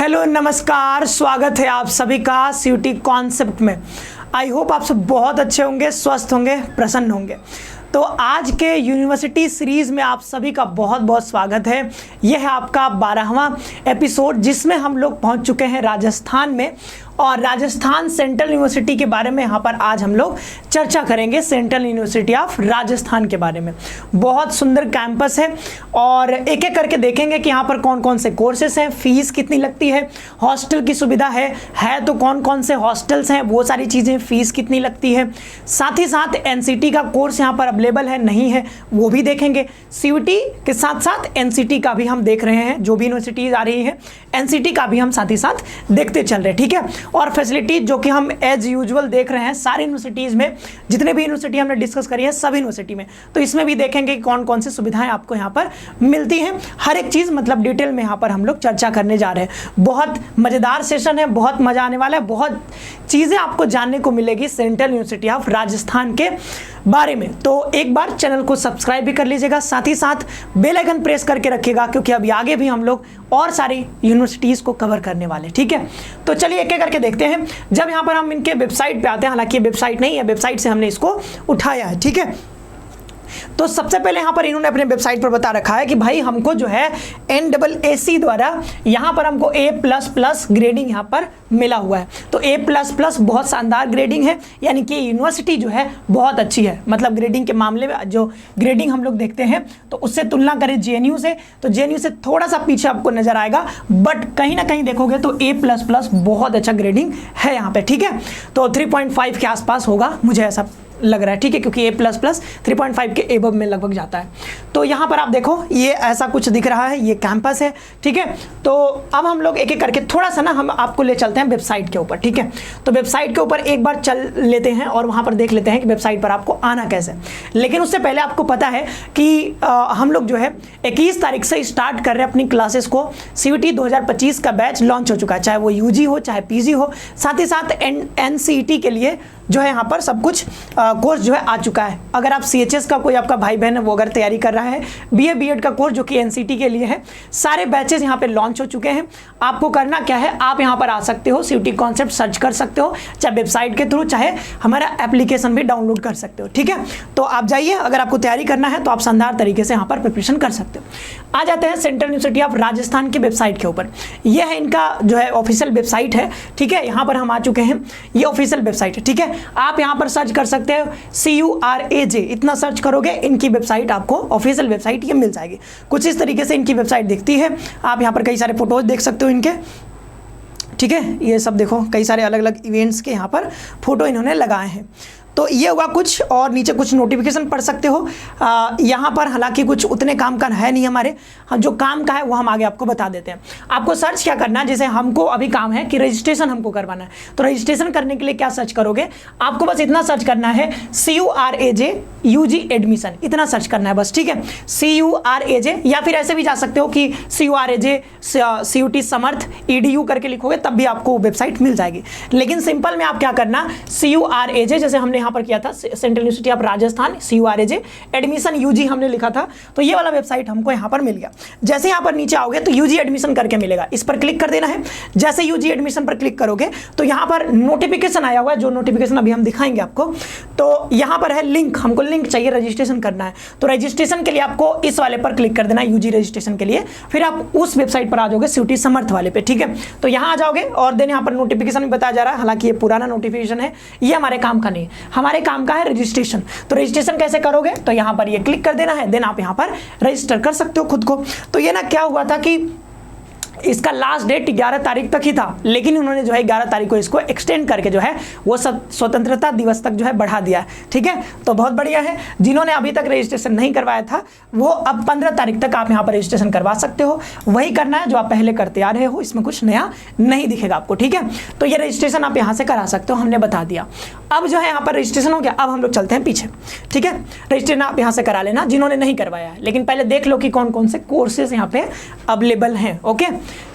Hello नमस्कार, स्वागत है आप सभी का सीयूटी कॉन्सेप्ट में। आई होप आप सब बहुत अच्छे होंगे, स्वस्थ होंगे, प्रसन्न होंगे। तो आज के यूनिवर्सिटी सीरीज़ में आप सभी का बहुत बहुत स्वागत है। यह है आपका 12वां एपिसोड, जिसमें हम लोग पहुंच चुके हैं राजस्थान में और राजस्थान सेंट्रल यूनिवर्सिटी के बारे में यहाँ पर आज हम लोग चर्चा करेंगे। सेंट्रल यूनिवर्सिटी ऑफ राजस्थान के बारे में बहुत सुंदर कैंपस है और एक एक करके देखेंगे कि यहाँ पर कौन कौन से कोर्सेस हैं, फीस कितनी लगती है, हॉस्टल की सुविधा है तो कौन कौन से हॉस्टल्स हैं, वो सारी चीज़ें, फीस कितनी लगती है। साथ ही साथ एनसीटी का कोर्स यहाँ पर अवेलेबल है नहीं है वो भी देखेंगे। सीयूटी के साथ साथ एनसीटी का भी हम देख रहे हैं, जो भी यूनिवर्सिटीज आ रही है एनसीटी का भी हम साथ ही साथ देखते चल रहे हैं, ठीक है। और फैसिलिटीज जो कि हम एज यूजुअल देख रहे हैं सारी यूनिवर्सिटीज़ में, जितने भी यूनिवर्सिटी हमने डिस्कस करी है सभी यूनिवर्सिटी में, तो इसमें भी देखेंगे कि कौन कौन सी सुविधाएं आपको यहाँ पर मिलती हैं। हर एक चीज़ मतलब डिटेल में यहाँ पर हम लोग चर्चा करने जा रहे हैं। बहुत मज़ेदार सेशन है, बहुत मज़ा आने वाला है, बहुत चीज़ें आपको जानने को मिलेगी सेंट्रल यूनिवर्सिटी ऑफ राजस्थान के बारे में। तो एक बार चैनल को सब्सक्राइब भी कर लीजिएगा, साथ ही साथ बेल आइकन प्रेस करके रखिएगा, क्योंकि अभी आगे भी हम लोग और सारी यूनिवर्सिटीज़ को कवर करने वाले, ठीक है। तो चलिए एक एक करके देखते हैं। जब यहाँ पर हम इनके वेबसाइट पे आते हैं, हालांकि ये वेबसाइट नहीं है, वेबसाइट से हमने इसको उठाया है, ठीक है। तो सबसे पहले यहाँ पर इन्होंने अपने वेबसाइट पर बता रखा है कि भाई हमको जो है NAAC द्वारा यहाँ पर हमको A++ ग्रेडिंग यहाँ पर मिला हुआ है। तो A++ बहुत शानदार ग्रेडिंग है, यानी कि यूनिवर्सिटी जो है बहुत अच्छी है। मतलब ग्रेडिंग के मामले में जो ग्रेडिंग हम लोग देखते हैं तो उससे तुलना करें JNU से, तो JNU से थोड़ा सा पीछे आपको नजर आएगा, बट कहीं ना कहीं देखोगे तो A++ बहुत अच्छा ग्रेडिंग है यहाँ पे, ठीक है। तो 3.5 के आसपास होगा, मुझे ऐसा लग रहा है, ठीक है, क्योंकि A++ 3.5 के एबव में लगभग जाता है। तो यहाँ पर आप देखो ये ऐसा कुछ दिख रहा है, ये कैंपस है, ठीक है। तो अब हम लोग एक एक करके थोड़ा सा ना हम आपको ले चलते हैं वेबसाइट के ऊपर, ठीक है। तो वेबसाइट के ऊपर एक बार चल लेते हैं और वहाँ पर देख लेते हैं कि वेबसाइट पर आपको आना कैसे। लेकिन उससे पहले आपको पता है कि हम लोग जो है 21 तारीख से स्टार्ट कर रहे हैं अपनी क्लासेस को। CUET 2025 का बैच लॉन्च हो चुका है, चाहे वो UG हो चाहे PG हो। साथ ही साथ NCET के लिए जो है यहाँ पर सब कुछ कोर्स जो है आ चुका है। अगर आप CHS का कोई आपका भाई बहन है वो अगर तैयारी कर रहा है, BA BEd का कोर्स जो कि NCT के लिए है, सारे बैचेस यहाँ पे लॉन्च हो चुके हैं। आपको करना क्या है, आप यहाँ पर आ सकते हो, सीयूटी कॉन्सेप्ट सर्च कर सकते हो, चाहे वेबसाइट के थ्रू चाहे हमारा एप्लीकेशन भी डाउनलोड कर सकते हो, ठीक है। तो आप जाइए, अगर आपको तैयारी करना है तो आप शानदार तरीके से यहाँ पर प्रिपरेशन कर सकते हो। आ जाते हैं सेंट्रल यूनिवर्सिटी ऑफ राजस्थान की वेबसाइट के ऊपर। यह है इनका जो है ऑफिशियल वेबसाइट है, ठीक है। यहाँ पर हम आ चुके हैं, ये ऑफिशियल वेबसाइट है, ठीक है। आप यहाँ पर सर्च कर सकते हो CURAJ, इतना सर्च करोगे इनकी वेबसाइट आपको ऑफिशियल वेबसाइट ये मिल जाएगी। कुछ इस तरीके से इनकी वेबसाइट दिखती है। आप यहाँ पर कई सारे फोटोज देख सकते हो इनके, ठीक है। ये सब देखो, कई सारे अलग अलग इवेंट्स के यहाँ पर फोटो इन्होंने लगाए हैं। तो ये हुआ कुछ, और नीचे कुछ नोटिफिकेशन पढ़ सकते हो। यहाँ पर हालांकि कुछ उतने काम का है नहीं हमारे, हम जो काम का है वो हम आगे आपको बता देते हैं। आपको सर्च क्या करना है, जैसे हमको अभी काम है कि रजिस्ट्रेशन हमको करवाना है, तो रजिस्ट्रेशन करने के लिए क्या सर्च करोगे, आपको बस इतना सर्च करना है CURAJ UG एडमिशन, इतना सर्च करना है बस, ठीक है। CURAJ, या फिर ऐसे भी जा सकते हो कि CURAJ CUT समर्थ EDU करके लिखोगे तब भी आपको वेबसाइट मिल जाएगी। लेकिन सिंपल में आप क्या करना, CURAJ जैसे हमने यहाँ पर किया था central university of Rajasthan CURAJ admission UG हमने लिखा था, तो ये वाला वेबसाइट हमको यहाँ पर मिल गया। जैसे यहाँ पर नीचे आओगे तो UG एडमिशन करके मिलेगा, इस पर क्लिक कर देना है। जैसे UG एडमिशन पर क्लिक करोगे तो यहाँ पर नोटिफिकेशन आया हुआ है, जो नोटिफिकेशन अभी हम दिखाएंगे आपको। तो यहाँ पर है लिंक, हमको लिंक चाहिए, रजिस्ट्रेशन करना है। तो रजिस्ट्रेशन के लिए आपको इस वाले पर क्लिक कर देना है, UG रजिस्ट्रेशन के लिए। फिर आप उस वेबसाइट पर आ जाओगे CUT समर्थ वाले पे, ठीक है। तो यहाँ आ जाओगे और देन यहाँ पर नोटिफिकेशन भी बताया जा रहा है, हालांकि ये पुराना नोटिफिकेशन है, ये हमारे काम का नहीं, हमारे काम का है रजिस्ट्रेशन। तो रजिस्ट्रेशन कैसे करोगे, तो यहाँ पर ये क्लिक कर देना है, देन आप यहाँ पर रजिस्टर कर सकते हो खुद को। तो ये ना क्या हुआ था कि इसका लास्ट डेट 11 तारीख तक ही था, लेकिन उन्होंने जो है 11 तारीख को इसको एक्सटेंड करके जो है वो सब स्वतंत्रता दिवस तक जो है बढ़ा दिया है, ठीक है। तो बहुत बढ़िया है। जिन्होंने अभी तक रजिस्ट्रेशन नहीं करवाया था वो अब 15 तारीख तक आप यहाँ पर रजिस्ट्रेशन करवा सकते हो। वही करना है जो आप पहले करते आ रहे हो, इसमें कुछ नया नहीं दिखेगा आपको, ठीक है। तो ये रजिस्ट्रेशन आप यहाँ से करा सकते हो, हमने बता दिया। अब जो है यहाँ पर रजिस्ट्रेशन हो गया, अब हम लोग चलते हैं पीछे, ठीक है। रजिस्ट्रेशन आप यहाँ से करा लेना जिन्होंने नहीं करवाया है, लेकिन पहले देख लो कि कौन कौन से कोर्सेज यहाँ पे अवेलेबल हैं, ओके।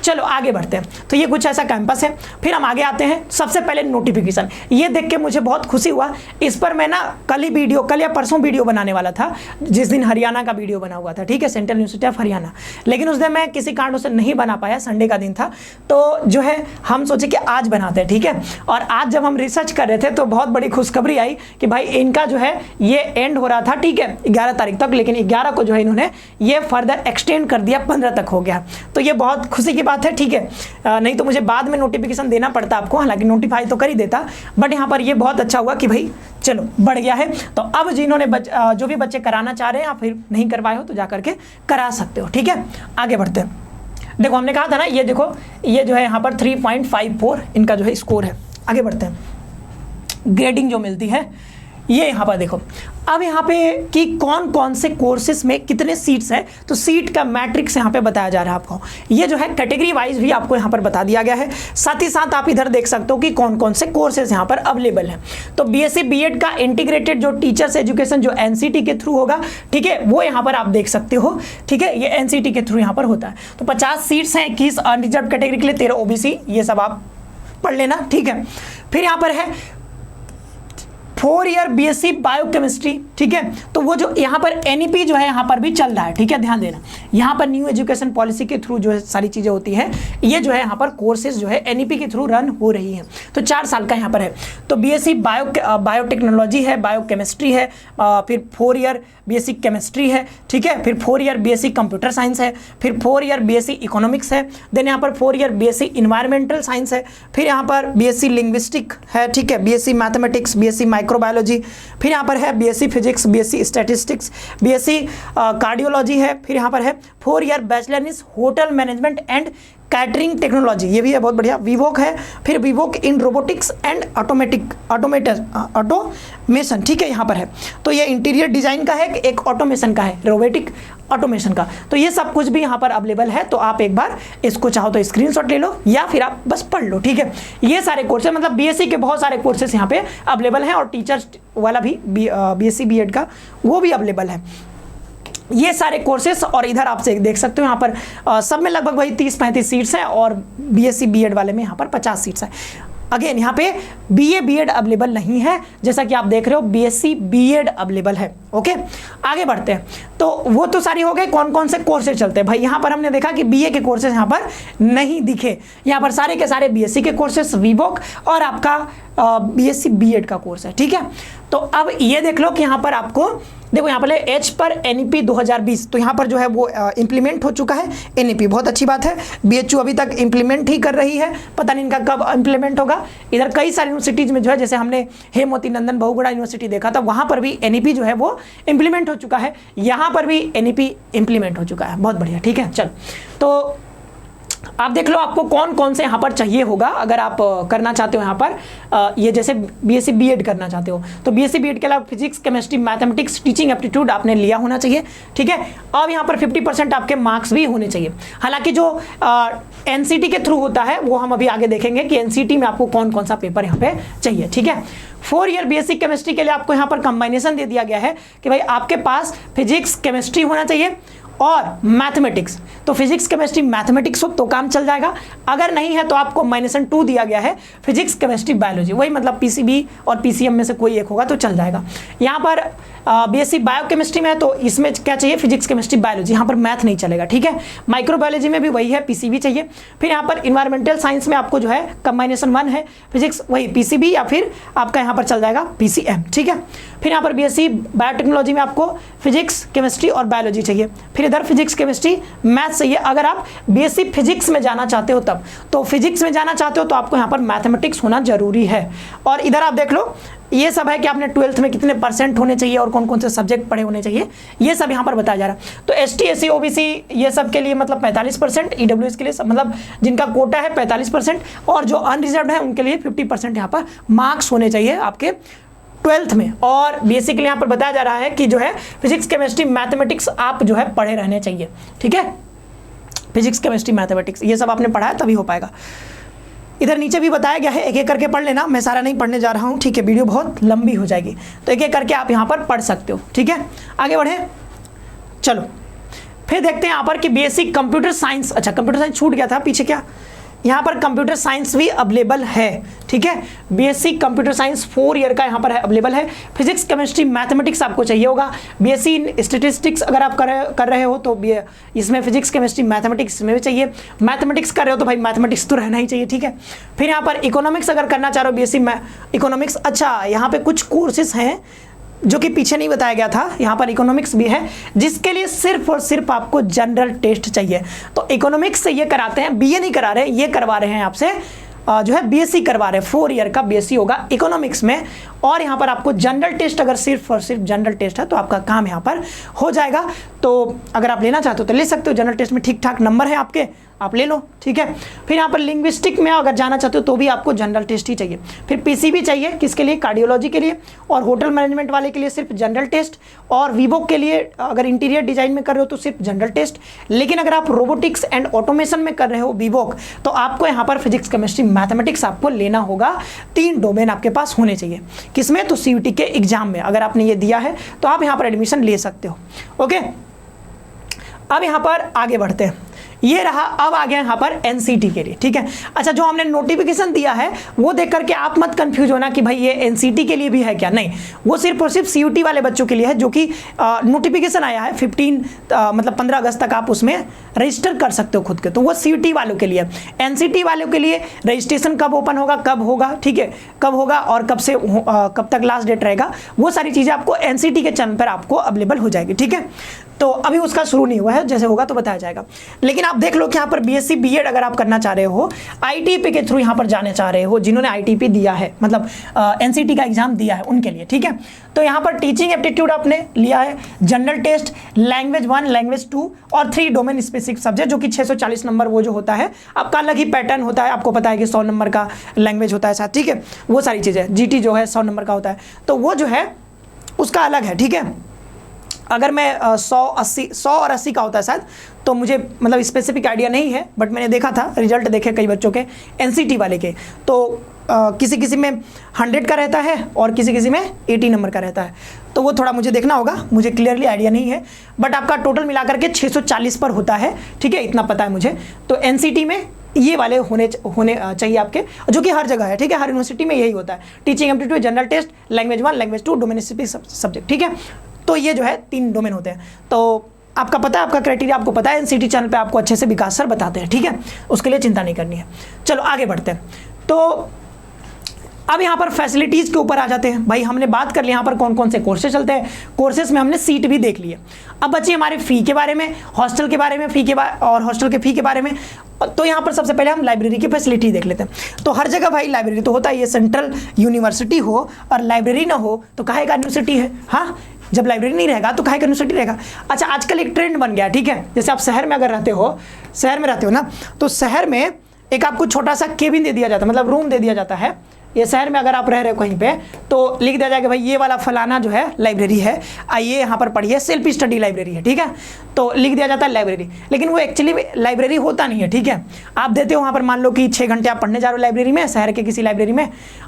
चलो आगे बढ़ते हैं। तो ये कुछ ऐसा कैंपस है। फिर हम आगे आते हैं। सबसे पहले नोटिफिकेशन, ये देख के मुझे बहुत खुशी हुआ। इस पर मैं ना कल या परसों वीडियो बनाने वाला था, जिस दिन हरियाणा का वीडियो बना हुआ था, ठीक है, सेंट्रल यूनिवर्सिटी ऑफ हरियाणा। लेकिन उस दिन मैं किसी कारणों से नहीं बना पाया, संडे का दिन था। तो जो है हम सोचे कि आज बनाते हैं, ठीक है। और आज जब हम रिसर्च कर रहे थे तो बहुत बड़ी खुशखबरी आई कि भाई इनका जो है ये एंड हो रहा था, ठीक है, 11 तारीख तक, लेकिन 11 को जो है इन्होंने ये फर्दर एक्सटेंड कर दिया, 15 तक हो गया। तो ये बहुत खुशी की बात है, ठीक है। नहीं तो मुझे बाद में नोटिफिकेशन देना पड़ता आपको, हालांकि नोटिफाई तो कर ही देता, बट यहाँ पर ये बहुत अच्छा हुआ कि भाई चलो बढ़ गया है। तो अब जिन्होंने जो भी बच्चे कराना चाह रहे हैं या फिर नहीं करवाए हो तो जा करके करा सकते हो, ठीक है। आगे बढ़ते हैं। देखो हमने कहा था ना, ये देखो ये जो है यहाँ पर 3.54 इनका जो है स्कोर है। आगे बढ़ते हैं। ग्रेडिंग जो मिलती है ये यहाँ पर देखो। अब यहाँ पे कि कौन कौन से कोर्सेज में कितने सीट्स हैं, तो सीट का मैट्रिक्स यहाँ पे बताया जा रहा है आपको। ये जो है कैटेगरी वाइज भी आपको यहाँ पर बता दिया गया है। साथ ही साथ आप इधर देख सकते हो कि कौन कौन से कोर्सेज यहाँ पर अवेलेबल हैं। तो बीएससी बीएड का इंटीग्रेटेड जो टीचर्स एजुकेशन जो एनसीटी के थ्रू होगा, ठीक है, वो यहाँ पर आप देख सकते हो, ठीक है, ये एनसीटी के थ्रू यहाँ पर होता है। तो 50 सीट्स हैं, 21 अनरिजर्व कैटेगरी के लिए, 13 ओबीसी, ये सब आप पढ़ लेना, ठीक है। फिर यहाँ पर है 4 ईयर बीएससी बायोकेमिस्ट्री, ठीक है। तो वो जो यहाँ पर एनईपी जो है यहाँ पर भी चल रहा है, ठीक है, ध्यान देना। यहाँ पर न्यू एजुकेशन पॉलिसी के थ्रू जो है सारी चीज़ें होती हैं, ये जो है यहाँ पर कोर्सेज जो है एनईपी के थ्रू रन हो रही हैं। तो 4 साल का यहाँ पर है। तो बीएससी बायोटेक्नोलॉजी है, बायोकेमिस्ट्री है, फिर 4 ईयर बीएससी केमिस्ट्री है, ठीक है, फिर 4 ईयर बीएससी कंप्यूटर साइंस है, फिर 4 ईयर बीएससी इकोनॉमिक्स है, देन यहाँ पर 4 ईयर बीएससी इन्वायरमेंटल साइंस है, फिर यहाँ पर बीएससी लिंग्विस्टिक है, ठीक है, बीएससी मैथमेटिक्स, बीएससी माइक्रोबायोलॉजी, फिर यहाँ पर है BSc physics, BSc statistics, BSc cardiology है, फिर यहाँ पर है 4 year bachelor in hotel management and catering technology, ये भी है बहुत बढ़िया। विवोक है, फिर विवोक इन रोबोटिक्स एंड ऑटोमेशन, ठीक है, यहाँ पर है। तो ये इंटीरियर डिजाइन का है, एक ऑटोमेशन का है, रोबोटिक ऑटोमेशन का। तो ये सब कुछ भी यहाँ पर अवेलेबल है। तो आप एक बार इसको चाहो तो स्क्रीनशॉट ले लो या फिर आप बस पढ़ लो, ठीक है। ये सारे कोर्सेज मतलब बीएससी के बहुत सारे कोर्सेज यहाँ पे अवेलेबल हैं, और टीचर्स वाला भी बीएससी बीएड का वो भी अवेलेबल है, ये सारे कोर्सेस। और इधर आप देख सकते हो यहाँ पर सब में लगभग वही 30-35 सीट्स हैं, और बीएससी बीएड वाले में यहाँ पर 50 सीट्स हैं। अगेन यहाँ पे बीए बीएड अवेलेबल नहीं है, जैसा कि आप देख रहे हो बीएससी बीएड अवेलेबल है। ओके, आगे बढ़ते हैं। तो वो तो सारी हो गए कौन कौन से कोर्सेज चलते हैं। भाई यहाँ पर हमने देखा कि बीए के कोर्सेज यहाँ पर नहीं दिखे, यहाँ पर सारे के सारे बीएससी के कोर्सेज, वीवोक और आपका बीएससी बीएड का कोर्स है, ठीक है। तो अब ये देख लो कि यहाँ पर आपको देखो, यहाँ पर एच पर एनईपी 2020, तो यहाँ पर जो है वो इंप्लीमेंट हो चुका है एनईपी, बहुत अच्छी बात है। बीएचयू अभी तक इंप्लीमेंट ही कर रही है, पता नहीं इनका कब इंप्लीमेंट होगा। इधर कई सारी यूनिवर्सिटीज में जो है, जैसे हमने हेमवती नंदन बहुगुणा यूनिवर्सिटी देखा था, वहाँ पर भी एनईपी जो है वो इंप्लीमेंट हो चुका है। यहाँ पर भी एनईपी इंप्लीमेंट हो चुका है, बहुत बढ़िया, ठीक है। चलो, तो आप देख लो आपको कौन कौन से यहाँ पर चाहिए होगा अगर आप करना चाहते हो यहाँ पर ये जैसे बीएससी बीएड करना चाहते हो। तो बीएससी बीएड के अलावा physics, chemistry, mathematics, teaching aptitude आपने लिया होना चाहिए, ठीक है। अब यहाँ पर 50% आपके मार्क्स भी होने चाहिए। हालांकि जो एनसीटी के थ्रू होता है वो हम अभी आगे देखेंगे कि एनसीटी में आपको कौन कौन सा पेपर यहाँ पे चाहिए, ठीक है। 4 ईयर बीएससी केमिस्ट्री के लिए आपको यहाँ पर कंबाइनेशन दे दिया गया है कि भाई आपके पास फिजिक्स केमिस्ट्री होना चाहिए और मैथमेटिक्स। तो फिजिक्स केमिस्ट्री मैथमेटिक्स हो तो काम चल जाएगा, अगर नहीं है तो आपको -2 दिया गया है फिजिक्स केमिस्ट्री बायोलॉजी, वही मतलब पीसीबी और पीसीएम में से कोई एक होगा तो चल जाएगा। यहाँ पर बीएससी बायोकेमिस्ट्री में है तो इसमें क्या चाहिए, फिजिक्स केमिस्ट्री बायोलॉजी, यहाँ पर मैथ नहीं चलेगा, ठीक है। माइक्रोबायोलॉजी में भी वही है, पीसीबी चाहिए। फिर यहाँ पर इन्वायरमेंटल साइंस में आपको जो है कंबाइनेशन 1 है, फिजिक्स वही पीसीबी या फिर आपका यहाँ पर चल जाएगा पीसीएम, ठीक है। फिर यहाँ पर बीएससी बायोटेक्नोलॉजी में आपको फिजिक्स केमिस्ट्री और बायोलॉजी चाहिए। फिर इधर फिजिक्स केमिस्ट्री मैथ चाहिए। अगर आप बीएससी फिजिक्स में जाना चाहते हो तब, तो फिजिक्स में जाना चाहते हो तो आपको यहाँ पर मैथमेटिक्स होना जरूरी है। और इधर आप देख लो ये सब है कि आपने 12th में कितने % होने चाहिए और कौन कौन से सब्जेक्ट पढ़े होने चाहिए, ये सब यहाँ पर बताया जा रहा है। तो एसटी एससी ओबीसी ये सब के लिए मतलब 45%, ईडब्ल्यूएस के लिए मतलब जिनका कोटा है 45%, और जो अनरिजर्व्ड है उनके लिए 50% यहाँ पर मार्क्स होने चाहिए आपके 12th में। और बीएससी के लिए यहाँ पर बताया जा रहा है कि जो है फिजिक्स केमिस्ट्री मैथमेटिक्स आप जो है पढ़े रहने चाहिए, ठीक है। फिजिक्स केमिस्ट्री मैथमेटिक्स ये सब आपने पढ़ा है तभी हो पाएगा। इधर नीचे भी बताया गया है, एक एक करके पढ़ लेना, मैं सारा नहीं पढ़ने जा रहा हूँ, ठीक है, वीडियो बहुत लंबी हो जाएगी, तो एक एक करके आप यहाँ पर पढ़ सकते हो, ठीक है। आगे बढ़े, चलो। फिर देखते हैं यहाँ पर कि बीएससी कंप्यूटर साइंस, अच्छा कंप्यूटर साइंस छूट गया था पीछे, क्या यहाँ पर कंप्यूटर साइंस भी अवेलेबल है, ठीक है। बीएससी कंप्यूटर साइंस 4 ईयर का यहाँ पर है, अवेलेबल है। फिजिक्स केमिस्ट्री मैथमेटिक्स आपको चाहिए होगा। बीएससी इन स्टैटिस्टिक्स अगर आप कर रहे हो तो इसमें फिजिक्स केमिस्ट्री मैथमेटिक्स में भी चाहिए। मैथमेटिक्स कर रहे हो तो भाई मैथमेटिक्स तो रहना ही चाहिए, ठीक है। फिर यहाँ पर इकोनॉमिक्स अगर करना चाह रहे हो बीएससी इकोनॉमिक्स, अच्छा यहाँ पे कुछ कोर्सेज हैं जो कि पीछे नहीं बताया गया था, यहाँ पर इकोनॉमिक्स भी है जिसके लिए सिर्फ और सिर्फ आपको जनरल टेस्ट चाहिए। तो इकोनॉमिक्स से ये कराते हैं, बीए नहीं करा रहे, ये करवा रहे हैं आपसे जो है बीएससी करवा रहे हैं। 4 ईयर का बीएससी होगा इकोनॉमिक्स में, और यहाँ पर आपको जनरल टेस्ट, अगर सिर्फ और सिर्फ जनरल टेस्ट है तो आपका काम यहाँ पर हो जाएगा। तो अगर आप लेना चाहते हो तो ले सकते हो, जनरल टेस्ट में ठीक ठाक नंबर है आपके, आप ले लो, ठीक है। फिर यहाँ पर लिंग्विस्टिक में अगर जाना चाहते हो तो भी आपको जनरल टेस्ट ही चाहिए। फिर पीसीबी चाहिए, किसके लिए, कार्डियोलॉजी के लिए, और होटल मैनेजमेंट वाले के लिए सिर्फ जनरल टेस्ट, और वीवोक के लिए अगर इंटीरियर डिजाइन में कर रहे हो तो सिर्फ जनरल टेस्ट। लेकिन अगर आप रोबोटिक्स एंड ऑटोमेशन में कर रहे हो वीवोक, तो आपको यहाँ पर फिजिक्स केमिस्ट्री मैथमेटिक्स आपको लेना होगा। 3 डोमेन आपके पास होने चाहिए, किसमें, तो सीयूटी के एग्जाम में। अगर आपने ये दिया है तो आप यहाँ पर एडमिशन ले सकते हो, ओके। अब यहाँ पर आगे बढ़ते हैं, ये रहा, अब आ गया यहाँ पर एनसीटी के लिए, ठीक है। अच्छा, जो हमने नोटिफिकेशन दिया है वो देख करके आप मत कंफ्यूज होना कि भाई ये एनसीटी के लिए भी है क्या, नहीं, वो सिर्फ और सिर्फ सीयूटी वाले बच्चों के लिए है, जो कि नोटिफिकेशन आया है 15 अगस्त तक आप उसमें रजिस्टर कर सकते हो खुद के, तो वो सीयूटी वालों के लिए। एनसीटी वालों के लिए रजिस्ट्रेशन कब ओपन होगा, कब होगा, ठीक है, कब होगा और कब तक लास्ट डेट रहेगा, वो सारी चीज़ें आपको एनसीटी के चैनल पर आपको अवेलेबल हो जाएगी, ठीक है। तो अभी उसका शुरू नहीं हुआ है, जैसे होगा तो बताया जाएगा। लेकिन आप देख लो कि यहाँ पर बीएससी बीएड अगर आप करना चाह रहे हो, आईटीपी के थ्रू यहाँ पर जाने चाह रहे हो, जिन्होंने आईटीपी दिया है, मतलब एनसीटी का एग्जाम दिया है उनके लिए, ठीक है। तो यहाँ पर टीचिंग एप्टीट्यूड आपने लिया है, जनरल टेस्ट, लैंग्वेज 1, लैंग्वेज 2 और 3 डोमेन स्पेसिफिक सब्जेक्ट, जो कि 640 नंबर वो जो होता है आपका अलग ही पैटर्न होता है। आपको पता है कि 100 नंबर का लैंग्वेज होता है साथ, ठीक है, वो सारी चीज़ें। जीटी जो है 100 नंबर का होता है, तो वो जो है उसका अलग है, ठीक है। अगर मैं 100 और 80 का होता है शायद, तो मुझे मतलब स्पेसिफिक आइडिया नहीं है, बट मैंने देखा था, रिजल्ट देखे कई बच्चों के एनसीटी वाले के, तो किसी किसी में 100 का रहता है और किसी किसी में 80 नंबर का रहता है, तो वो थोड़ा मुझे देखना होगा, मुझे क्लियरली आइडिया नहीं है, बट आपका टोटल मिलाकर के 640 पर होता है, ठीक है, इतना पता है मुझे। तो एनसीटी में ये वाले होने चाहिए आपके, जो कि हर जगह है, ठीक है, हर यूनिवर्सिटी में यही होता है। Teaching aptitude, general test, language 1, language 2, domain specific subject, ठीक है। तो ये जो है 3 डोमेन होते हैं। तो आपका पता है, आपका क्राइटेरिया आपको पता है, एनसीटी चैनल पे आपको अच्छे से विकास सर बताते हैं, ठीक है, उसके लिए चिंता नहीं करनी है। चलो आगे बढ़ते हैं। तो अब यहाँ पर फैसिलिटीज़ के ऊपर आ जाते हैं। भाई हमने बात कर ली यहाँ पर कौन कौन से कोर्सेज चलते हैं, कोर्सेज में हमने सीट भी देख ली है। अब बच्चे हमारे फ़ी के बारे में, हॉस्टल के बारे में, और हॉस्टल के फ़ी के बारे में। तो यहाँ पर सबसे पहले हम लाइब्रेरी की फैसिलिटी देख लेते हैं। तो हर जगह भाई लाइब्रेरी तो होता है, ये सेंट्रल यूनिवर्सिटी हो और लाइब्रेरी ना हो तो काहे का यूनिवर्सिटी है, हाँ, जब लाइब्रेरी नहीं रहेगा तो काहे का यूनिवर्सिटी रहेगा। अच्छा, आजकल एक ट्रेंड बन गया, ठीक है, जैसे आप शहर में अगर रहते हो, शहर में रहते हो ना, तो शहर में एक आपको छोटा सा केबिन दे दिया जाता है, मतलब रूम दे दिया जाता है। ये शहर में अगर आप रह रहे हो कहीं पे, तो लिख दिया जाएगा भाई ये वाला फलाना जो है लाइब्रेरी है, आइए यहाँ पर पढ़िए, सेल्फ स्टडी लाइब्रेरी है, ठीक है, तो लिख दिया जाता है लाइब्रेरी। लेकिन वो एक्चुअली लाइब्रेरी होता नहीं है, ठीक है। आप देते हो वहाँ पर, मान लो कि 6 घंटे आप पढ़ने जा रहे हो लाइब्रेरी में, शहर के किसी लाइब्रेरी में,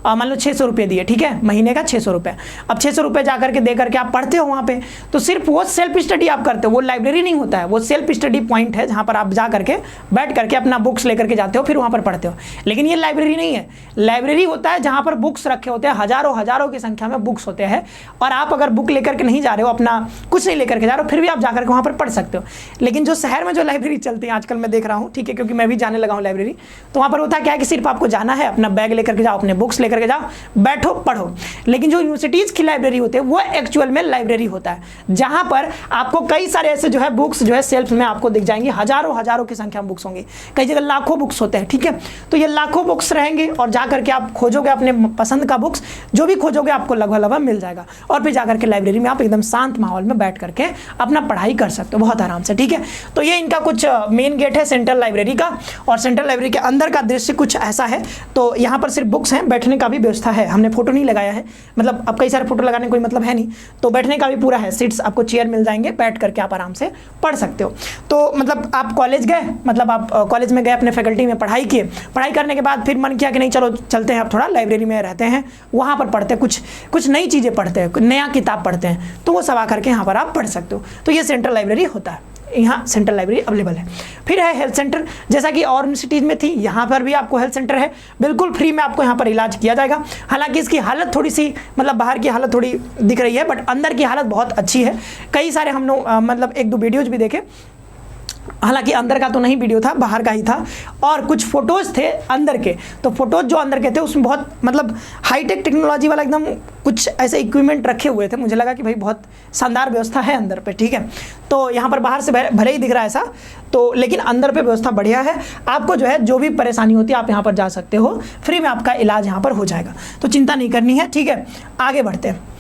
मान लो 600 रुपये दिए, ठीक है, महीने का 600 रुपये। अब 600 रुपये जा करके दे करके आप पढ़ते हो वहाँ पे, तो सिर्फ वो सेल्फ स्टडी आप करते हो, वो लाइब्रेरी नहीं होता है, वो सेल्फ स्टडी पॉइंट है जहाँ पर आप जा करके बैठ करके अपना बुक्स लेकर के जाते हो, फिर वहाँ पर पढ़ते हो। लेकिन ये लाइब्रेरी नहीं है। लाइब्रेरी होता है जहाँ पर बुक्स रखे होते हैं, हजारों की संख्या में बुक्स होते हैं, और आप अगर बुक लेकर के नहीं जा रहे हो, अपना कुछ नहीं लेकर के जा रहे हो, फिर भी आप जाकर के वहाँ पर पढ़ सकते हो। लेकिन जो शहर में जो लाइब्रेरी चलती है आजकल मैं देख रहा हूँ, ठीक है, क्योंकि मैं भी जाने लगा हूँ लाइब्रेरी, तो वहाँ पर होता है क्या है कि सिर्फ आपको जाना है, अपना बैग लेकर के जाओ, अपने बुक्स लेकर के जाओ, बैठो, पढ़ो। लेकिन जो यूनिवर्सिटीज़ की लाइब्रेरी होती है वो एक्चुअल में लाइब्रेरी होता है, जहाँ पर आपको कई सारे ऐसे जो है बुक्स जो है सेल्फ में आपको दिख जाएंगे, हजारों की संख्या में बुक्स होंगी, कई जगह लाखों बुक्स होते हैं, ठीक है। तो ये लाखों बुक्स रहेंगे और जा करके आप खोजोगे अपने पसंद का बुक्स, जो भी खोजोगे आपको लगभग मिल जाएगा, और फिर जाकर के लाइब्रेरी में आप एकदम शांत माहौल में बैठ करके अपना पढ़ाई कर सकते हो बहुत आराम से, ठीक है। तो ये इनका कुछ मेन गेट है सेंट्रल लाइब्रेरी का, और सेंट्रल लाइब्रेरी के अंदर का दृश्य कुछ ऐसा है। तो यहाँ पर सिर्फ बुक्स हैं, बैठने का भी व्यवस्था है, हमने फोटो नहीं लगाया है, मतलब अब कई सारे फोटो लगाने कोई मतलब है नहीं, तो बैठने का भी पूरा है, सीट्स आपको चेयर मिल जाएंगे, बैठ करके आप आराम से पढ़ सकते हो। तो मतलब आप कॉलेज गए, मतलब आप कॉलेज में गए, अपने फैकल्टी में पढ़ाई किए, पढ़ाई करने के बाद फिर मन किया कि नहीं चलो चलते हैं अब थोड़ा लाइब्रेरी में रहते हैं, वहाँ पर पढ़ते हैं, कुछ नई चीज़ें पढ़ते हैं, नया किताब पढ़ते हैं, तो वो सब आकर के यहाँ पर आप पढ़ सकते हो। तो ये सेंट्रल लाइब्रेरी होता है। यहाँ सेंट्रल लाइब्रेरी अवेलेबल है। फिर है हेल्थ सेंटर, जैसा कि और यूनिवर्सिटीज़ में थी, यहाँ पर भी आपको हेल्थ सेंटर है, बिल्कुल फ्री में आपको यहाँ पर इलाज किया जाएगा। हालांकि इसकी हालत थोड़ी सी मतलब बाहर की हालत थोड़ी दिख रही है, बट अंदर की हालत बहुत अच्छी है। कई सारे हम लोग मतलब 1-2 वीडियोज भी देखे, हालांकि अंदर का तो नहीं वीडियो था, बाहर का ही था, और कुछ फोटोज थे अंदर के। तो फोटोज जो अंदर के थे उसमें बहुत मतलब हाईटेक टेक्नोलॉजी वाला एकदम कुछ ऐसे इक्विपमेंट रखे हुए थे। मुझे लगा कि भाई बहुत शानदार व्यवस्था है अंदर पे, ठीक है। तो यहाँ पर बाहर से भले ही दिख रहा है ऐसा, तो लेकिन अंदर पे व्यवस्था बढ़िया है। आपको जो है जो भी परेशानी होती है आप यहाँ पर जा सकते हो, फ्री में आपका इलाज यहाँ पर हो जाएगा, तो चिंता नहीं करनी है, ठीक है। आगे बढ़ते हैं।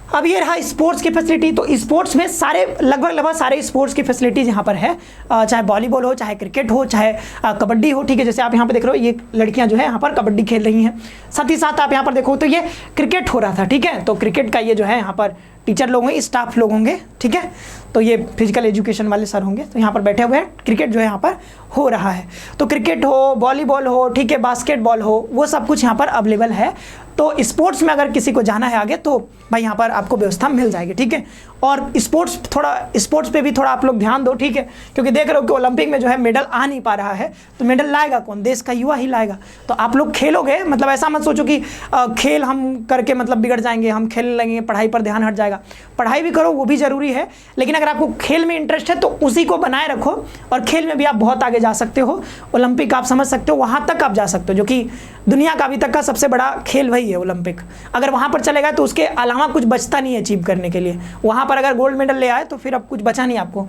अब ये रहा स्पोर्ट्स की फैसिलिटी। तो स्पोर्ट्स में सारे लगभग सारे स्पोर्ट्स की फैसिलिटीज़ यहाँ पर है, चाहे वॉलीबॉल हो, चाहे क्रिकेट हो, चाहे कबड्डी हो, ठीक है। जैसे आप यहाँ पे देख रहे हो, ये लड़कियाँ जो है यहाँ पर कबड्डी खेल रही हैं। साथ ही साथ आप यहाँ पर देखो तो ये क्रिकेट हो रहा था, ठीक है। तो क्रिकेट का ये जो है यहाँ पर टीचर लोग होंगे, स्टाफ लोग होंगे, ठीक है। तो ये फिजिकल एजुकेशन वाले सर होंगे, तो यहाँ पर बैठे हुए हैं। क्रिकेट जो है यहाँ पर हो रहा है, तो क्रिकेट हो, वॉलीबॉल हो, ठीक है, बास्केटबॉल हो, वो सब कुछ यहाँ पर अवेलेबल है। तो स्पोर्ट्स में अगर किसी को जाना है आगे, तो भाई यहाँ पर आपको व्यवस्था मिल जाएगी, ठीक है। और स्पोर्ट्स पे भी थोड़ा आप लोग ध्यान दो, ठीक है, क्योंकि देख रहे हो कि ओलंपिक में जो है मेडल आ नहीं पा रहा है, तो मेडल लाएगा कौन? देश का युवा ही लाएगा। तो आप लोग खेलोगे, मतलब ऐसा मत सोचो कि खेल हम करके मतलब बिगड़ जाएंगे, हम खेलने लगेंगे, पढ़ाई पर ध्यान हट जाएगा। पढ़ाई भी करो, वो भी ज़रूरी है, लेकिन अगर आपको खेल में इंटरेस्ट है तो उसी को बनाए रखो, और खेल में भी आप बहुत आगे जा सकते हो। ओलंपिक आप समझ सकते हो, वहाँ तक आप जा सकते हो, जो कि दुनिया का अभी तक का सबसे बड़ा खेल वही है ओलंपिक। अगर वहाँ पर चलेगा तो उसके अलावा कुछ बचता नहीं है अचीव करने के लिए। वहाँ पर अगर गोल्ड मेडल ले आए तो फिर अब कुछ बचा नहीं आपको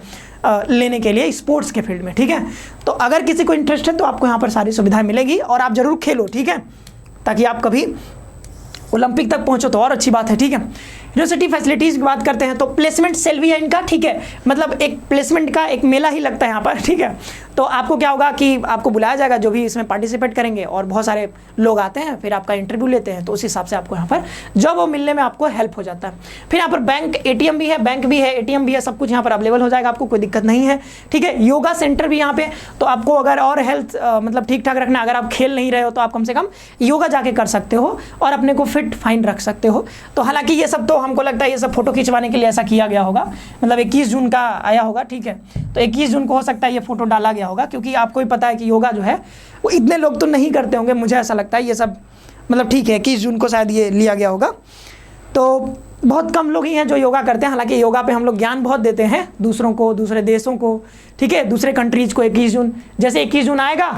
लेने के लिए स्पोर्ट्स के फील्ड में, ठीक है। तो अगर किसी को इंटरेस्ट है तो आपको यहाँ पर सारी सुविधाएं मिलेगी, और आप जरूर खेलो, ठीक है, ताकि आप कभी ओलंपिक तक पहुंचो तो और अच्छी बात है, ठीक है। यूनिवर्सिटी फैसिलिटीज़ की बात करते हैं तो प्लेसमेंट सेल भी है इनका, ठीक है। मतलब एक प्लेसमेंट का एक मेला ही लगता है यहाँ पर, ठीक है। तो आपको क्या होगा कि आपको बुलाया जाएगा जो भी इसमें पार्टिसिपेट करेंगे, और बहुत सारे लोग आते हैं, फिर आपका इंटरव्यू लेते हैं, तो उस हिसाब से आपको यहाँ पर जॉब वो मिलने में आपको हेल्प हो जाता है। फिर यहाँ पर बैंक ATM भी है, बैंक भी है, ATM भी है, सब कुछ यहाँ पर अवेलेबल हो जाएगा, आपको कोई दिक्कत नहीं है, ठीक है। योगा सेंटर भी यहाँ पे, तो आपको अगर और हेल्थ मतलब ठीक ठाक रखना, अगर आप खेल नहीं रहे हो तो आप कम से कम योगा जाके कर सकते हो और अपने को फिट फाइन रख सकते हो। तो हालांकि ये सब तो हमको लगता है ये सब फोटो खिंचवाने के लिए ऐसा किया गया होगा, मतलब 21 जून का आया होगा, ठीक है। तो 21 जून को हो सकता है ये फोटो डाला गया होगा, क्योंकि आपको ही पता है कि योगा जो है वो इतने लोग तो नहीं करते होंगे, मुझे ऐसा लगता है। ये सब मतलब ठीक है, 21 जून को शायद ये लिया गया होगा, तो बहुत कम लोग ही हैं जो योगा करते हैं। हालांकि योगा पे हम लोग ज्ञान बहुत देते हैं दूसरों को, दूसरे देशों को, ठीक है, दूसरे कंट्रीज़ को। 21 जून जैसे 21 जून आएगा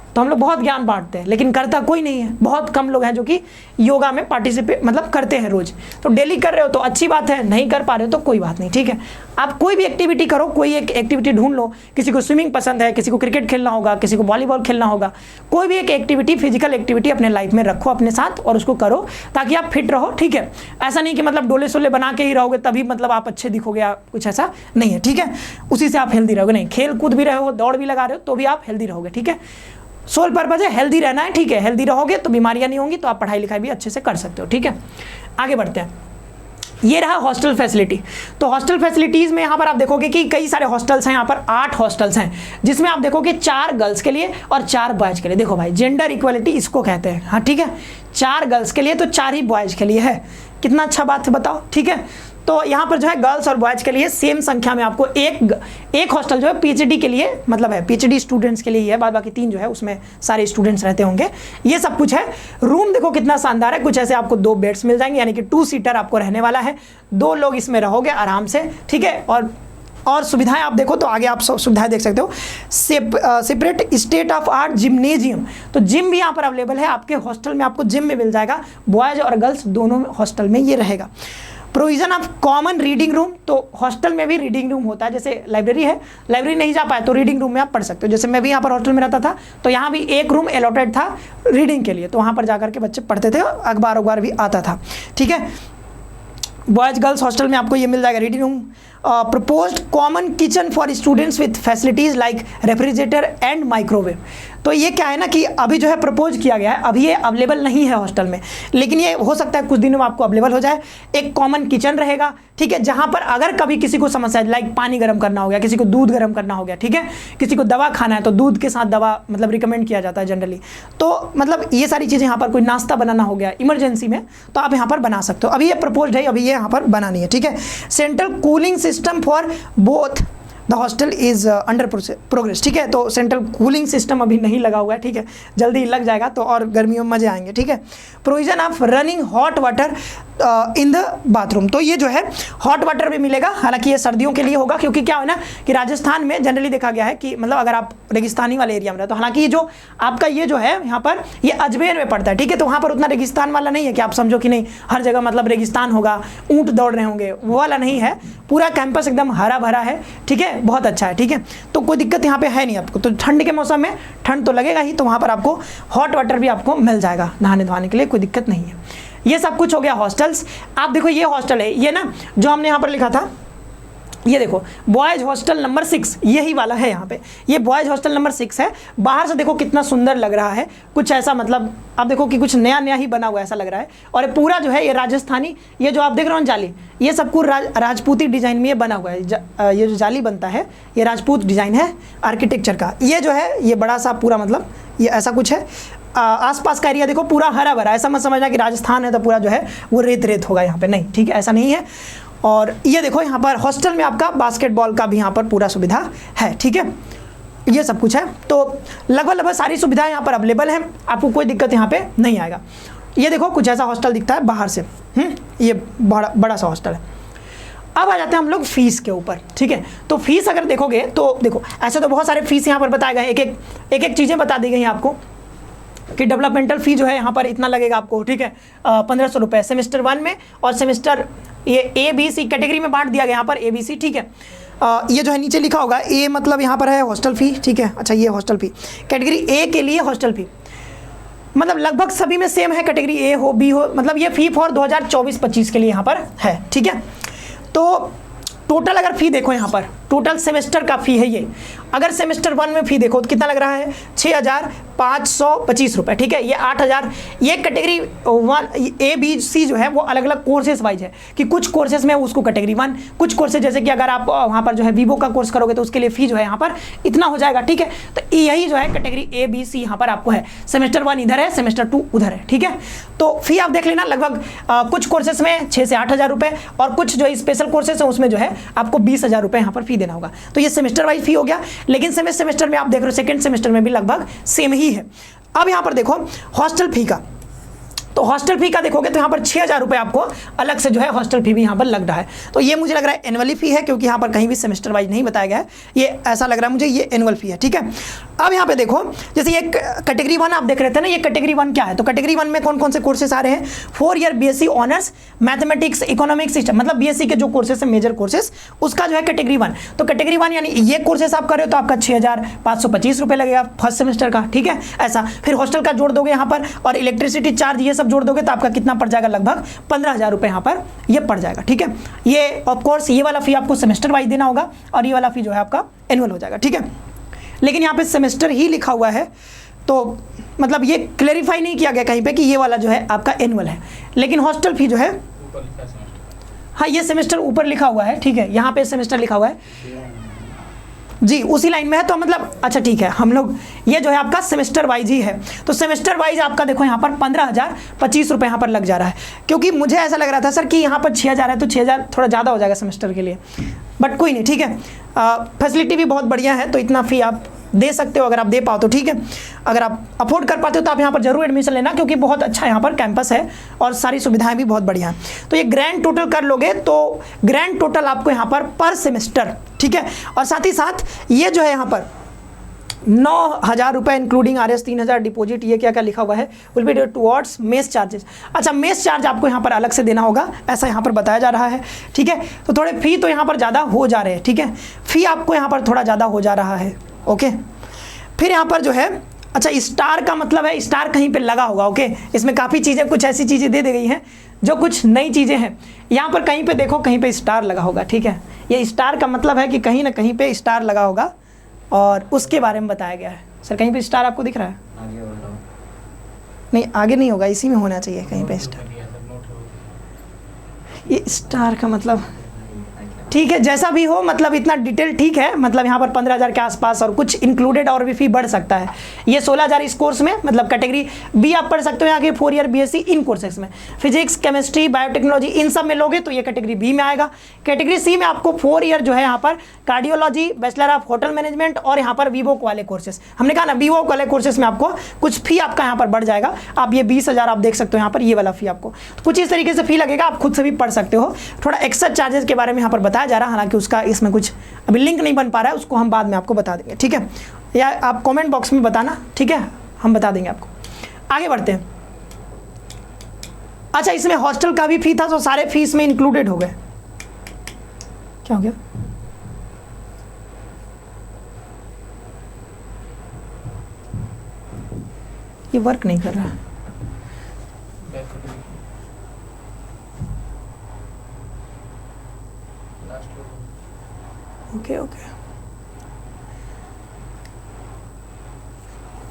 तो हम लोग बहुत ज्ञान बांटते हैं, लेकिन करता कोई नहीं है। बहुत कम लोग हैं जो कि योगा में पार्टिसिपेट मतलब करते हैं रोज। तो डेली कर रहे हो तो अच्छी बात है, नहीं कर पा रहे हो तो कोई बात नहीं, ठीक है। आप कोई भी एक्टिविटी करो, कोई एक एक्टिविटी ढूंढ लो। किसी को स्विमिंग पसंद है, किसी को क्रिकेट खेलना होगा, किसी को वॉलीबॉल खेलना होगा। कोई भी एक एक्टिविटी, फिजिकल एक्टिविटी अपने लाइफ में रखो अपने साथ, और उसको करो ताकि आप फिट रहो, ठीक है। ऐसा नहीं कि मतलब डोले सोले बना के ही रहोगे तभी मतलब आप अच्छे दिखोगे, कुछ ऐसा नहीं है, ठीक है। उसी से आप हेल्दी रहोगे, नहीं खेल कूद भी रहे हो, दौड़ भी लगा रहे हो तो भी आप हेल्दी रहोगे, ठीक है। सोल पर्पज है, हेल्दी रहना है, ठीक है। हेल्दी रहोगे तो बीमारियां नहीं होंगी, तो आप पढ़ाई लिखाई भी अच्छे से कर सकते हो, ठीक है। आगे बढ़ते हैं। ये रहा हॉस्टल फैसिलिटी। तो हॉस्टल फैसिलिटीज़ में यहाँ पर आप देखोगे कि कई सारे हॉस्टल्स हैं। यहाँ पर 8 हॉस्टल्स हैं, जिसमें आप देखोगे 4 गर्ल्स के लिए और 4 बॉयज़ के लिए। देखो भाई, जेंडर इक्वलिटी इसको कहते हैं, हाँ ठीक है। 4 गर्ल्स के लिए तो 4 ही बॉयज़ के लिए है। कितना अच्छा बात है बताओ, ठीक है। तो यहाँ पर जो है गर्ल्स और बॉयज़ के लिए सेम संख्या में आपको एक हॉस्टल जो है पीएचडी के लिए मतलब है, पीएचडी स्टूडेंट्स के लिए ही है। बाद बाकी 3 जो है उसमें सारे स्टूडेंट्स रहते होंगे। ये सब कुछ है। रूम देखो कितना शानदार है। कुछ ऐसे आपको 2 बेड्स मिल जाएंगे, यानी कि 2 सीटर आपको रहने वाला है। 2 लोग इसमें रहोगे आराम से, ठीक है। और सुविधाएं आप देखो तो आगे आप सब सुविधाएं देख सकते हो। Separate state of art gymnasium, तो जिम भी यहाँ पर अवेलेबल है आपके हॉस्टल में। आपको जिम में मिल जाएगा, बॉयज़ और गर्ल्स दोनों हॉस्टल में ये रहेगा। Provision of common reading room, तो हॉस्टल में भी रीडिंग रूम होता है। जैसे लाइब्रेरी है, लाइब्रेरी नहीं जा पाए तो रीडिंग रूम में आप पढ़ सकते हो। जैसे मैं भी यहाँ पर हॉस्टल में रहता था तो यहाँ भी एक रूम अलॉटेड था रीडिंग के लिए, तो वहाँ पर जाकर के बच्चे पढ़ते थे, अखबार भी आता था, ठीक है। बॉयज़ गर्ल्स हॉस्टल में आपको ये मिल जाएगा reading room. Proposed common kitchen for students with facilities like refrigerator and microwave. तो ये क्या है ना कि अभी जो है प्रपोज किया गया है, अभी ये अवेलेबल नहीं है हॉस्टल में, लेकिन ये हो सकता है कुछ दिनों में आपको अवेलेबल हो जाए। एक कॉमन किचन रहेगा, ठीक है, जहाँ पर अगर कभी किसी को समस्या है, लाइक पानी गर्म करना हो गया, किसी को दूध गर्म करना हो गया, ठीक है, किसी को दवा खाना है तो दूध के साथ दवा मतलब रिकमेंड किया जाता है जनरली। तो मतलब ये सारी चीज़ें यहाँ पर, कोई नाश्ता बनाना हो गया इमरजेंसी में तो आप यहाँ पर बना सकते हो। अभी ये प्रपोज है, अभी ये यहाँ पर बनानी है, ठीक है। Central cooling system for both the hostel is under progress, ठीक है। तो सेंट्रल कूलिंग सिस्टम अभी नहीं लगा हुआ है, ठीक है, जल्दी लग जाएगा तो और गर्मियों में मजे आएंगे, ठीक है। Provision of running hot water in the bathroom, तो ये जो है हॉट वाटर भी मिलेगा, हालांकि ये सर्दियों के लिए होगा, क्योंकि क्या है ना कि राजस्थान में जनरली देखा गया है कि मतलब अगर आप रेगिस्तानी वाले एरिया में रहते हो, हालांकि ये जो आपका ये जो है यहाँ पर ये अजमेर में पड़ता है, ठीक है, तो वहाँ पर उतना रेगिस्तान वाला नहीं है कि आप समझो कि नहीं हर जगह मतलब रेगिस्तान होगा, ऊँट दौड़ रहे होंगे, वो वाला नहीं है, पूरा कैंपस एकदम हरा भरा है, ठीक है, बहुत अच्छा है, ठीक है। तो कोई दिक्कत यहाँ पे है नहीं आपको। तो ठंड के मौसम में ठंड तो लगेगा ही, तो वहाँ पर आपको हॉट वाटर भी आपको मिल जाएगा नहाने धोने के लिए, कोई दिक्कत नहीं है। ये सब कुछ हो गया हॉस्टल्स। आप देखो ये हॉस्टल है, ये ना जो हमने यहाँ पर लिखा था, ये देखो बॉयज हॉस्टल नंबर 6 यही वाला है, यहाँ पे ये बॉयज हॉस्टल नंबर 6 है। बाहर से देखो कितना सुंदर लग रहा है, कुछ ऐसा मतलब आप देखो कि कुछ नया नया ही बना हुआ ऐसा लग रहा है। और ये पूरा जो है ये राजस्थानी, ये जो आप देख रहे हो जाली, ये सब कुछ राजपूती डिजाइन में ये बना हुआ है। ये जो जाली बनता है ये राजपूत डिजाइन है आर्किटेक्चर का। ये जो है ये बड़ा सा पूरा मतलब ये ऐसा कुछ है। आसपास का एरिया देखो पूरा हरा भरा, ऐसा मत समझना कि राजस्थान है तो पूरा जो है वो रेत रेत होगा यहाँ पे, नहीं, ठीक है, ऐसा नहीं है। और ये देखो यहाँ पर हॉस्टल में आपका बास्केटबॉल का भी यहाँ पर पूरा सुविधा है, ठीक है, ये सब कुछ है। तो लगभग सारी सुविधाएं यहाँ पर अवेलेबल हैं, आपको कोई दिक्कत यहाँ पे नहीं आएगा। ये देखो कुछ ऐसा हॉस्टल दिखता है बाहर से, ये बड़ा सा हॉस्टल है। अब आ जाते हैं हम लोग फीस के ऊपर, ठीक है। तो फीस अगर देखोगे तो देखो ऐसे तो बहुत सारे फीस यहाँ पर बताए गए, एक एक चीज़ें बता दी गई हैं आपको कि डेवलपमेंटल फ़ी जो है यहाँ पर इतना लगेगा आपको, ठीक है, 1500 रुपये सेमेस्टर 1 में, और सेमेस्टर ये ABC कैटेगरी में बांट दिया गया यहाँ पर ABC, ठीक है। ये जो है नीचे लिखा होगा A मतलब यहाँ पर है हॉस्टल फ़ी, ठीक है। अच्छा ये हॉस्टल फ़ी कैटेगरी A के लिए हॉस्टल फ़ी मतलब लगभग सभी में सेम है, कैटेगरी A हो B हो, मतलब ये फ़ी फॉर 2024-25 के लिए यहाँ पर है, ठीक है। तो टोटल अगर फ़ी देखो यहाँ पर टोटल सेमेस्टर का फ़ी है ये, अगर सेमेस्टर 1 में फ़ी देखो तो कितना लग रहा है 6525 रुपये, ठीक है। ये 8000, ये कैटेगरी 1 ABC जो है वो अलग अलग कोर्सेज वाइज है कि कुछ कोर्सेज में उसको कैटेगरी 1, कुछ कोर्सेज जैसे कि अगर आप वहाँ पर जो है वीवो का कोर्स करोगे तो उसके लिए फ़ी जो है यहाँ पर इतना हो जाएगा, ठीक है। तो यही जो है कैटेगरी ABC यहाँ पर आपको है, सेमेस्टर 1 इधर है, सेमेस्टर 2 उधर है, ठीक है। तो फ़ी आप देख लेना लगभग कुछ कोर्सेज में 6 से 8000 रुपये, और कुछ जो स्पेशल कोर्सेज हैं उसमें जो है आपको 20,000 रुपये यहाँ पर फ़ी देना होगा। तो ये सेमेस्टर वाइज फ़ी हो गया, लेकिन सेमेस्टर में आप देख रहे हो सेकंड सेमेस्टर में भी लगभग सेम ही है। अब यहाँ पर देखो हॉस्टल फ़ी का, तो हॉस्टल फ़ी का देखोगे तो यहाँ पर 6000 रुपये आपको अलग से जो है हॉस्टल फ़ी भी यहाँ पर लग रहा है। तो ये मुझे लग रहा है एनुअली फ़ी है, क्योंकि यहाँ पर कहीं भी सेमेस्टर वाइज नहीं बताया गया है, ये ऐसा लग रहा है मुझे ये एनुअल फ़ी है, ठीक है। अब यहाँ पे देखो जैसे ये कैटेगरी 1 आप देख रहे थे ना, ये कैटेगरी 1 क्या है, तो कैटेगरी 1 में कौन कौन से कोर्सेज आ रहे हैं, 4 year BSc honours mathematics economics system, मतलब BSc के जो कोर्सेज है मेजर कोर्सेज उसका जो है कैटेगरी 1। तो कैटेगरी 1 यानी ये कोर्सेज आप कर रहे हो तो आपका 6525 रुपये लगेगा फर्स्ट सेमेस्टर का, ठीक है, ऐसा। फिर हॉस्टल का जोड़ दोगे यहाँ पर, और इलेक्ट्रिसिटी चार्ज ये सब जोड़ दोगे तो आपका कितना पड़ जाएगा, लगभग 15,000 रुपये यहाँ पर ये पड़ जाएगा, ठीक है। ये ऑफकोर्स ये वाला फ़ी आपको सेमेस्टर वाइज देना होगा, और ये वाला फ़ी जो है आपका एनुअल हो जाएगा, ठीक है। लेकिन यहाँ पे सेमेस्टर ही लिखा हुआ है, तो मतलब ये क्लेरिफाई नहीं किया गया कहीं पे कि ये वाला जो है आपका एनुअल है, लेकिन हॉस्टल फ़ी जो है हाँ ये सेमेस्टर ऊपर लिखा हुआ है, ठीक है, यहाँ पे सेमेस्टर लिखा हुआ है जी, उसी लाइन में है। तो मतलब अच्छा ठीक है, हम लोग ये जो है आपका सेमेस्टर वाइज ही है, तो सेमेस्टर वाइज आपका देखो यहाँ पर 15,025 रुपये यहाँ पर लग जा रहा है, क्योंकि मुझे ऐसा लग रहा था सर कि यहाँ पर 6000 है तो 6000 थोड़ा ज़्यादा हो जाएगा सेमेस्टर के लिए, बट कोई नहीं, ठीक है। फैसिलिटी भी बहुत बढ़िया है, तो इतना फ़ी आप दे सकते हो, अगर आप दे पाओ तो ठीक है। अगर आप अफोर्ड कर पाते हो तो आप यहाँ पर जरूर एडमिशन लेना, क्योंकि बहुत अच्छा यहाँ पर कैंपस है और सारी सुविधाएं भी बहुत बढ़िया हैं। तो ये ग्रैंड टोटल कर लोगे तो ग्रैंड टोटल आपको यहाँ पर सेमेस्टर, ठीक है, और साथ ही साथ ये जो है यहाँ पर 9,000 रुपये इंक्लूडिंग RS 3,000 डिपॉजिट, ये क्या क्या लिखा हुआ है, will be towards mess charges. अच्छा मेस चार्ज आपको यहाँ पर अलग से देना होगा, ऐसा यहाँ पर बताया जा रहा है, ठीक है। तो थोड़े फ़ी तो यहाँ पर ज़्यादा हो जा रहे हैं, ठीक है, फ़ी आपको यहाँ पर थोड़ा ज़्यादा हो जा रहा है, ओके। फिर यहाँ पर जो है अच्छा स्टार का मतलब है स्टार कहीं पे लगा होगा, ओके। इसमें काफ़ी चीज़ें कुछ ऐसी चीज़ें दे दी गई हैं जो कुछ नई चीज़ें हैं, यहाँ पर कहीं पे देखो कहीं पे स्टार लगा होगा, ठीक है। ये स्टार का मतलब है कि कहीं ना कहीं पे स्टार लगा होगा और उसके बारे में बताया गया है। सर कहीं पे स्टार आपको दिख रहा है? आगे नहीं, आगे नहीं होगा, इसी में होना चाहिए कहीं पे स्टार। ये स्टार का मतलब ठीक है, जैसा भी हो, मतलब इतना डिटेल ठीक है, मतलब यहाँ पर 15,000 के आसपास और कुछ इंक्लूडेड और भी फी बढ़ सकता है। ये 16,000 इस कोर्स में, मतलब कैटेगरी बी आप पढ़ सकते हो यहाँ के 4 ईयर बीएससी इन कोर्सेज में। फिजिक्स, केमिस्ट्री, बायोटेक्नोलॉजी इन सब में लोगे तो ये कैटेगरी बी में आएगा। कैटेगरी सी में आपको 4 ईयर जो है यहाँ पर cardiology, bachelor of hotel management और यहाँ पर वीवोक वाले कोर्सेज, हमने कहा ना वीवोक वाले कोर्सेज में आपको कुछ फी आपका यहाँ पर बढ़ जाएगा। आप ये 20,000 आप देख सकते हो यहाँ पर, ये वाला फी आपको कुछ इस तरीके से फी लगेगा, आप खुद से भी पढ़ सकते हो। थोड़ा एक्स्ट्रा चार्जेस के बारे में यहाँ पर बताया जा रहा है, हालांकि उसका इसमें कुछ अभी लिंक नहीं बन पा रहा है, उसको हम बाद में आपको बता देंगे, ठीक है, या आप कमेंट बॉक्स में बताना, ठीक है, हम बता देंगे आपको। आगे बढ़ते हैं। अच्छा, इसमें हॉस्टल का भी फी था, तो सारे फीस में इंक्लूडेड हो गए। क्या हो गया? ये वर्क नहीं कर रहा है। ओके,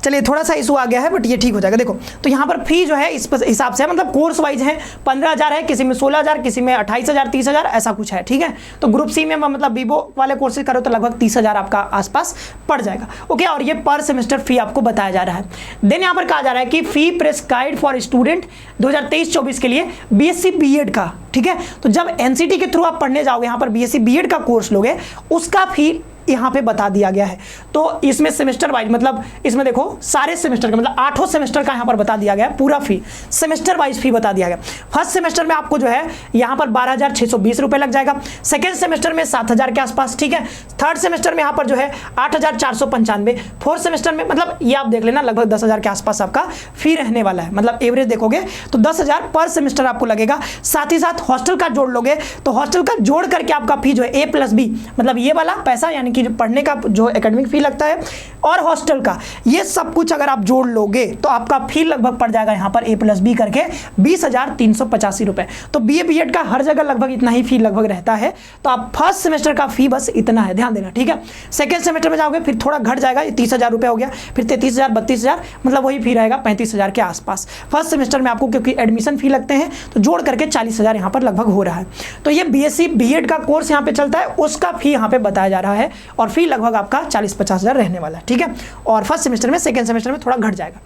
चलिए थोड़ा सा इशू आ गया है, बट ये ठीक हो जाएगा। देखो, तो यहाँ पर फी जो है इस हिसाब से है, मतलब कोर्स वाइज है। 15,000 है, किसी में 16,000, किसी में 28,000, 30,000, ऐसा कुछ है, ठीक है। तो ग्रुप सी में मतलब वीवो वाले कोर्सेज करो तो लगभग 30,000 आपका आसपास पड़ जाएगा। ओके, और ये पर सेमेस्टर फी आपको बताया जा रहा है। देन यहाँ पर कहा जा रहा है कि फी प्रेस्क्राइब्ड फॉर स्टूडेंट 2023-24 के लिए बीएससी बीएड का, ठीक है। तो जब एनसीटी के थ्रू आप पढ़ने जाओगे, यहाँ पर बीएससी बीएड का कोर्स लोगे, उसका फी यहाँ पे बता दिया गया है। तो इसमें सेमेस्टर वाइज, मतलब इसमें देखो सारे सेमेस्टर का, मतलब 8 सेमेस्टर का यहाँ पर बता दिया गया, पूरा फी सेमेस्टर वाइज फी बता दिया गया। फर्स्ट सेमेस्टर में आपको जो है यहाँ पर 12,620 रुपये लग जाएगा, सेकेंड सेमेस्टर में 7,000 के आसपास, ठीक है। थर्ड सेमेस्टर में यहाँ पर जो है 8,495, फोर्थ सेमेस्टर में, मतलब ये आप देख लेना लगभग 10,000 के आसपास आपका फी रहने वाला है। मतलब एवरेज देखोगे तो 10,000 पर सेमेस्टर आपको लगेगा। साथ ही साथ हॉस्टल का जोड़ लोगे तो हॉस्टल का जोड़ करके आपका फी जो है A+B, मतलब ये वाला पैसा यानी कि जो पढ़ने का जो एकेडमिक फी लगता है और हॉस्टल का, ये सब कुछ अगर आप जोड़ लोगे तो आपका फी लगभग पड़ जाएगा यहाँ पर A+B करके 20,385 रुपए। तो बीए बीएड का हर जगह लगभग इतना ही फी लगभग रहता है। तो आप फर्स्ट सेमेस्टर का फी बस इतना है, ध्यान देना, ठीक है। सेकंड सेमेस्टर में जाओगे फिर थोड़ा घट जाएगा, 30,000 रुपए हो गया, फिर 33,000, 32,000, मतलब वही फी रहेगा 35,000 के आसपास। फर्स्ट सेमेस्टर में आपको क्योंकि एडमिशन फी लगते हैं तो जोड़ करके 40,000 यहाँ पर लगभग हो रहा है। तो ये बीएससी बीएड का कोर्स यहाँ पे चलता है, उसका फी यहाँ पे बताया जा रहा है और फी लगभग आपका 40-50,000 रहने वाला है, ठीक है। और फर्स्ट सेमेस्टर में, सेकंड सेमेस्टर में थोड़ा घट जाएगा।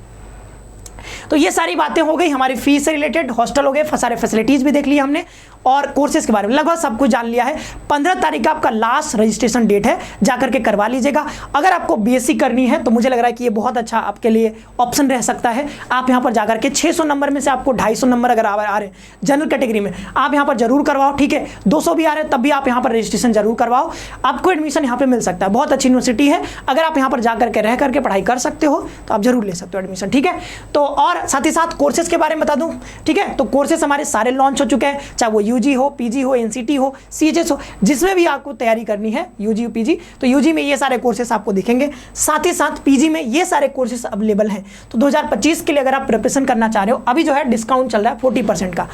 तो ये सारी बातें हो गई हमारी फीस से रिलेटेड, हॉस्टल हो गए, सारे फैसिलिटीज भी देख लिया हमने और कोर्सेज के बारे में लगभग सब कुछ जान लिया है। 15 तारीख का आपका लास्ट रजिस्ट्रेशन डेट है, जाकर के करवा लीजिएगा। अगर आपको बीएससी करनी है तो मुझे लग रहा है कि ये बहुत अच्छा आपके लिए ऑप्शन रह सकता है। आप यहाँ पर जाकर के 600 नंबर में से आपको 250 नंबर अगर आ रहे हैं जनरल कैटेगरी में, आप यहाँ पर जरूर करवाओ, ठीक है। 200 भी आ रहे हैं तब भी आप यहाँ पर रजिस्ट्रेशन जरूर करवाओ, आपको एडमिशन यहाँ पे मिल सकता है। बहुत अच्छी यूनिवर्सिटी है, अगर आप यहाँ पर जाकर के रह करके पढ़ाई कर सकते हो तो आप जरूर ले सकते हो एडमिशन, ठीक है। तो और साथ ही साथ कोर्सेज के बारे में बता दूं, ठीक है। तो कोर्सेज हमारे सारे लॉन्च हो चुके हैं, चाहे वो यूजी हो, पीजी हो, एनसीटी हो, सीएचएस हो, जिसमें भी आपको तैयारी करनी है यूजी पीजी, तो यूजी में ये सारे कोर्सेज आपको दिखेंगे। साथ ही साथ पीजी में ये सारे कोर्सेज अवेलेबल हैं। तो 2025 के लिए अगर आप प्रिपरेशन करना चाह रहे हो, अभी जो है डिस्काउंट चल रहा है 40% का।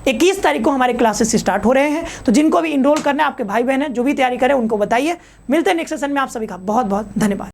21 तारीख को हमारे क्लासेस स्टार्ट हो रहे हैं, तो जिनको भी इनरोल करना है, आपके भाई बहन है जो भी तैयारी करें उनको बताइए। मिलते हैं नेक्स्ट सेशन में, आप सभी का बहुत बहुत धन्यवाद।